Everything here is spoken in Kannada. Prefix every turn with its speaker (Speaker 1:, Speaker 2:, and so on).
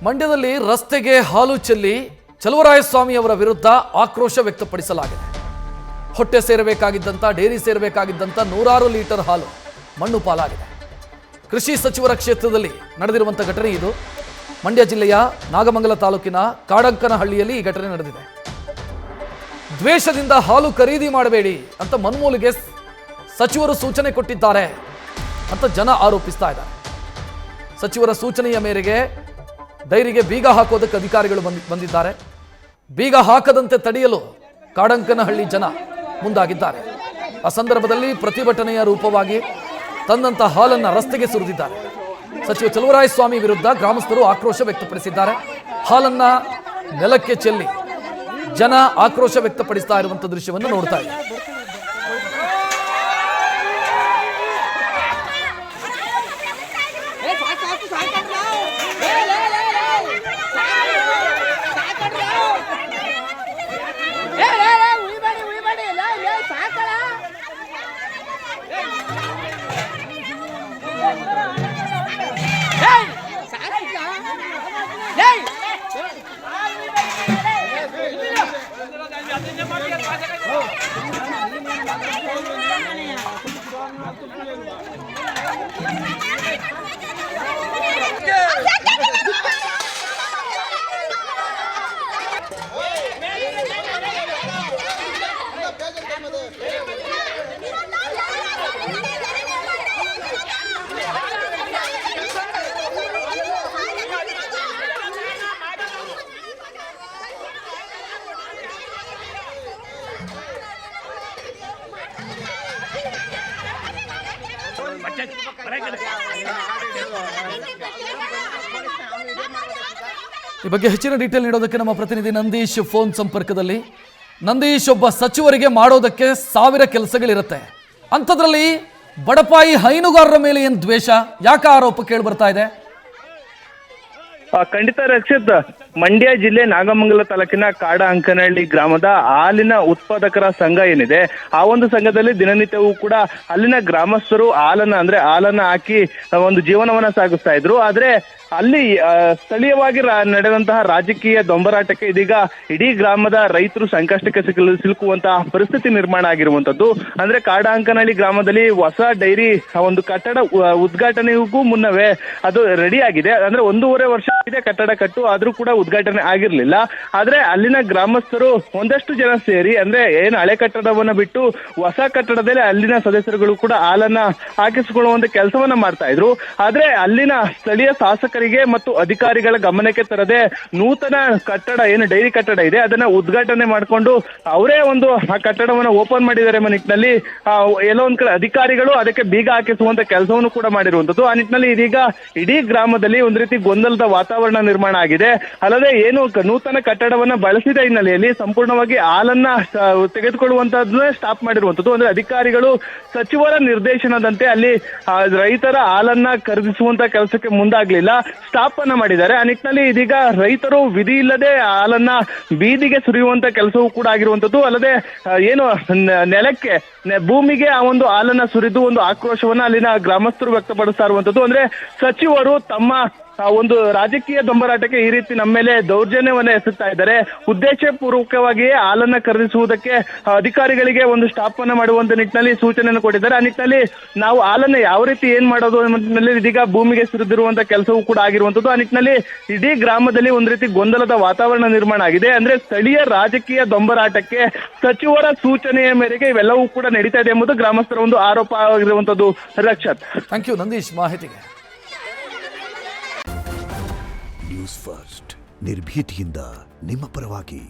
Speaker 1: ಮಂಡ್ಯದಲ್ಲಿ ರಸ್ತೆಗೆ ಹಾಲು ಚೆಲ್ಲಿ ಚಲುವರಾಯಸ್ವಾಮಿ ಅವರ ವಿರುದ್ಧ ಆಕ್ರೋಶ ವ್ಯಕ್ತಪಡಿಸಲಾಗಿದೆ. ಹೊಟ್ಟೆ ಸೇರಬೇಕಾಗಿದ್ದಂಥ ಡೇರಿ ಸೇರಬೇಕಾಗಿದ್ದಂಥ 100 ಲೀಟರ್ ಹಾಲು ಮಣ್ಣು ಪಾಲಾಗಿದೆ. ಕೃಷಿ ಸಚಿವರ ಕ್ಷೇತ್ರದಲ್ಲಿ ನಡೆದಿರುವಂಥ ಘಟನೆ ಇದು. ಮಂಡ್ಯ ಜಿಲ್ಲೆಯ ನಾಗಮಂಗಲ ತಾಲೂಕಿನ ಕಾಡಂಕನಹಳ್ಳಿಯಲ್ಲಿ ಈ ಘಟನೆ ನಡೆದಿದೆ. ದ್ವೇಷದಿಂದ ಹಾಲು ಖರೀದಿ ಮಾಡಬೇಡಿ ಅಂತ ಮನ್ಮೂಲಿಗೆ ಸಚಿವರು ಸೂಚನೆ ಕೊಟ್ಟಿದ್ದಾರೆ ಅಂತ ಜನ ಆರೋಪಿಸ್ತಾ ಇದ್ದಾರೆ. ಸಚಿವರ ಸೂಚನೆಯ ಮೇರೆಗೆ ಡೈರಿಗೆ ಬೀಗ ಹಾಕೋದಕ್ಕೆ ಅಧಿಕಾರಿಗಳು ಬಂದಿದ್ದಾರೆ. ಬೀಗ ಹಾಕದಂತೆ ತಡೆಯಲು ಕಾಡಂಕನಹಳ್ಳಿ ಜನ ಮುಂದಾಗಿದ್ದಾರೆ. ಆ ಸಂದರ್ಭದಲ್ಲಿ ಪ್ರತಿಭಟನೆಯ ರೂಪವಾಗಿ ತಂದಂತ ಹಾಲನ್ನು ರಸ್ತೆಗೆ ಸುರಿದಿದ್ದಾರೆ. ಸಚಿವ ಚಲುವರಾಯಸ್ವಾಮಿ ವಿರುದ್ಧ ಗ್ರಾಮಸ್ಥರು ಆಕ್ರೋಶ ವ್ಯಕ್ತಪಡಿಸಿದ್ದಾರೆ. ಹಾಲನ್ನ ನೆಲಕ್ಕೆ ಚೆಲ್ಲಿ ಜನ ಆಕ್ರೋಶ ವ್ಯಕ್ತಪಡಿಸ್ತಾ ಇರುವಂತಹ ದೃಶ್ಯವನ್ನು ನೋಡ್ತಾ ಇದ್ದಾರೆ. ಈ ಬಗ್ಗೆ ಹೆಚ್ಚಿನ ಡೀಟೇಲ್ ನೀಡೋದಕ್ಕೆ ನಮ್ಮ ಪ್ರತಿನಿಧಿ ನಂದೀಶ್ ಫೋನ್ ಸಂಪರ್ಕದಲ್ಲಿ. ನಂದೀಶ್, ಒಬ್ಬ ಸಚಿವರಿಗೆ ಮಾಡೋದಕ್ಕೆ 1000 ಕೆಲಸಗಳಿರುತ್ತೆ, ಅಂಥದ್ರಲ್ಲಿ ಬಡಪಾಯಿ ಹೈನುಗಾರರ ಮೇಲೆ ಏನು ದ್ವೇಷ, ಯಾಕೆ ಆರೋಪ ಕೇಳಿ ಬರ್ತಾ ಇದೆ?
Speaker 2: ಖಂಡಿತ ರಕ್ಷಿತ್, ಮಂಡ್ಯ ಜಿಲ್ಲೆ ನಾಗಮಂಗಲ ತಾಲೂಕಿನ ಕಾಡಂಕನಹಳ್ಳಿ ಗ್ರಾಮದ ಹಾಲಿನ ಉತ್ಪಾದಕರ ಸಂಘ ಏನಿದೆ, ಆ ಒಂದು ಸಂಘದಲ್ಲಿ ದಿನನಿತ್ಯವೂ ಕೂಡ ಅಲ್ಲಿನ ಗ್ರಾಮಸ್ಥರು ಹಾಲನ್ನ ಹಾಕಿ ಒಂದು ಜೀವನವನ್ನ ಸಾಗಿಸ್ತಾ ಇದ್ರು. ಆದ್ರೆ ಅಲ್ಲಿ ಸ್ಥಳೀಯವಾಗಿ ನಡೆದಂತಹ ರಾಜಕೀಯ ದೊಂಬರಾಟಕ್ಕೆ ಇದೀಗ ಇಡೀ ಗ್ರಾಮದ ರೈತರು ಸಂಕಷ್ಟಕ್ಕೆ ಸಿಲುಕುವಂತಹ ಪರಿಸ್ಥಿತಿ ನಿರ್ಮಾಣ ಆಗಿರುವಂತದ್ದು. ಅಂದ್ರೆ ಕಾಡಂಕನಹಳ್ಳಿ ಗ್ರಾಮದಲ್ಲಿ ಹೊಸ ಡೈರಿ ಒಂದು ಕಟ್ಟಡ ಉದ್ಘಾಟನೆಗೂ ಮುನ್ನವೇ ಅದು ರೆಡಿ ಆಗಿದೆ. ಅಂದ್ರೆ 1.5 ವರ್ಷ ಇದೆ ಕಟ್ಟಡ ಕಟ್ಟು, ಆದ್ರೂ ಕೂಡ ಉದ್ಘಾಟನೆ ಆಗಿರ್ಲಿಲ್ಲ. ಆದ್ರೆ ಅಲ್ಲಿನ ಗ್ರಾಮಸ್ಥರು ಒಂದಷ್ಟು ಜನ ಸೇರಿ, ಅಂದ್ರೆ ಏನು ಹಳೆ ಕಟ್ಟಡವನ್ನ ಬಿಟ್ಟು ಹೊಸ ಕಟ್ಟಡದಲ್ಲಿ ಅಲ್ಲಿನ ಸದಸ್ಯರುಗಳು ಕೂಡ ಹಾಲನ್ನ ಹಾಕಿಸಿಕೊಳ್ಳುವಂತ ಕೆಲಸವನ್ನ ಮಾಡ್ತಾ ಇದ್ರು. ಆದ್ರೆ ಅಲ್ಲಿನ ಸ್ಥಳೀಯ ಶಾಸಕರಿಗೆ ಮತ್ತು ಅಧಿಕಾರಿಗಳ ಗಮನಕ್ಕೆ ತರದೆ ನೂತನ ಕಟ್ಟಡ ಏನು ಡೈರಿ ಕಟ್ಟಡ ಇದೆ ಅದನ್ನ ಉದ್ಘಾಟನೆ ಮಾಡಿಕೊಂಡು ಅವರೇ ಒಂದು ಆ ಕಟ್ಟಡವನ್ನ ಓಪನ್ ಮಾಡಿದ್ದಾರೆ ಎಂಬ ನಿಟ್ಟಿನಲ್ಲಿ ಎಲ್ಲೋ ಒಂದ್ ಕಡೆ ಅಧಿಕಾರಿಗಳು ಅದಕ್ಕೆ ಬೀಗ ಹಾಕಿಸುವಂತ ಕೆಲಸವನ್ನು ಕೂಡ ಮಾಡಿರುವಂತದ್ದು. ಆ ನಿಟ್ಟಿನಲ್ಲಿ ಇದೀಗ ಇಡೀ ಗ್ರಾಮದಲ್ಲಿ ಒಂದ್ ರೀತಿ ಗೊಂದಲದ ವಾತಾವರಣ ನಿರ್ಮಾಣ ಆಗಿದೆ. ಅಲ್ಲದೆ ಏನು ನೂತನ ಕಟ್ಟಡವನ್ನ ಬಳಸಿದ ಹಿನ್ನೆಲೆಯಲ್ಲಿ ಸಂಪೂರ್ಣವಾಗಿ ಹಾಲನ್ನ ತೆಗೆದುಕೊಳ್ಳುವಂತದ್ದನ್ನೇ ಸ್ಟಾಪ್ ಮಾಡಿರುವಂತದ್ದು. ಅಂದ್ರೆ ಅಧಿಕಾರಿಗಳು ಸಚಿವರ ನಿರ್ದೇಶನದಂತೆ ಅಲ್ಲಿ ರೈತರ ಹಾಲನ್ನ ಖರೀದಿಸುವಂತ ಕೆಲಸಕ್ಕೆ ಮುಂದಾಗ್ಲಿಲ್ಲ, ಸ್ಟಾಪ್ ಅನ್ನ ಮಾಡಿದ್ದಾರೆ. ಆ ನಿಟ್ಟಿನಲ್ಲಿ ಇದೀಗ ರೈತರು ವಿಧಿ ಇಲ್ಲದೆ ಹಾಲನ್ನ ಬೀದಿಗೆ ಸುರಿಯುವಂತ ಕೆಲಸವೂ ಕೂಡ ಆಗಿರುವಂತದ್ದು. ಅಲ್ಲದೆ ಏನು ನೆಲಕ್ಕೆ ಭೂಮಿಗೆ ಆ ಒಂದು ಹಾಲನ್ನ ಸುರಿದು ಒಂದು ಆಕ್ರೋಶವನ್ನ ಅಲ್ಲಿನ ಗ್ರಾಮಸ್ಥರು ವ್ಯಕ್ತಪಡಿಸ್ತಾ ಇರುವಂತದ್ದು. ಅಂದ್ರೆ ಸಚಿವರು ತಮ್ಮ ಒಂದು ರಾಜಕೀಯ ದೊಂಬರಾಟಕ್ಕೆ ಈ ರೀತಿ ನಮ್ಮ ಮೇಲೆ ದೌರ್ಜನ್ಯವನ್ನ ಎಸಗ್ತಾ ಇದ್ದಾರೆ. ಉದ್ದೇಶಪೂರ್ವಕವಾಗಿಯೇ ಹಾಲನ್ನ ಖರೀದಿಸುವುದಕ್ಕೆ ಅಧಿಕಾರಿಗಳಿಗೆ ಒಂದು ಸ್ಟಾಪ್ ಅನ್ನ ಮಾಡುವಂತ ನಿಟ್ಟಿನಲ್ಲಿ ಸೂಚನೆಯನ್ನು ಕೊಟ್ಟಿದ್ದಾರೆ. ಆ ನಿಟ್ಟಿನಲ್ಲಿ ನಾವು ಹಾಲನ್ನ ಯಾವ ರೀತಿ ಏನ್ ಮಾಡೋದು ಅನ್ನೋ ನಿಟ್ಟಿನಲ್ಲಿ ಇದೀಗ ಭೂಮಿಗೆ ಸುರಿದಿರುವಂತ ಕೆಲಸವೂ ಕೂಡ ಆಗಿರುವಂತದ್ದು. ಆ ನಿಟ್ಟಿನಲ್ಲಿ ಇಡೀ ಗ್ರಾಮದಲ್ಲಿ ಒಂದ್ ರೀತಿ ಗೊಂದಲದ ವಾತಾವರಣ ನಿರ್ಮಾಣ ಆಗಿದೆ. ಅಂದ್ರೆ ಸ್ಥಳೀಯ ರಾಜಕೀಯ ದೊಂಬರಾಟಕ್ಕೆ ಸಚಿವರ ಸೂಚನೆಯ ಮೇರೆಗೆ ಇವೆಲ್ಲವೂ ಕೂಡ ನಡೀತಾ ಇದೆ ಎಂಬುದು ಗ್ರಾಮಸ್ಥರ ಒಂದು ಆರೋಪ ಆಗಿರುವಂತದ್ದು. ರಕ್ಷತ್,
Speaker 1: ಥ್ಯಾಂಕ್ ಯು ನಂದೀಶ್ ಮಾಹಿತಿಗೆ.
Speaker 3: ನ್ಯೂಸ್ ಫಸ್ಟ್ ನಿರ್ಭೀತಿಯಿಂದ ನಿಮ್ಮ ಪರವಾಗಿ.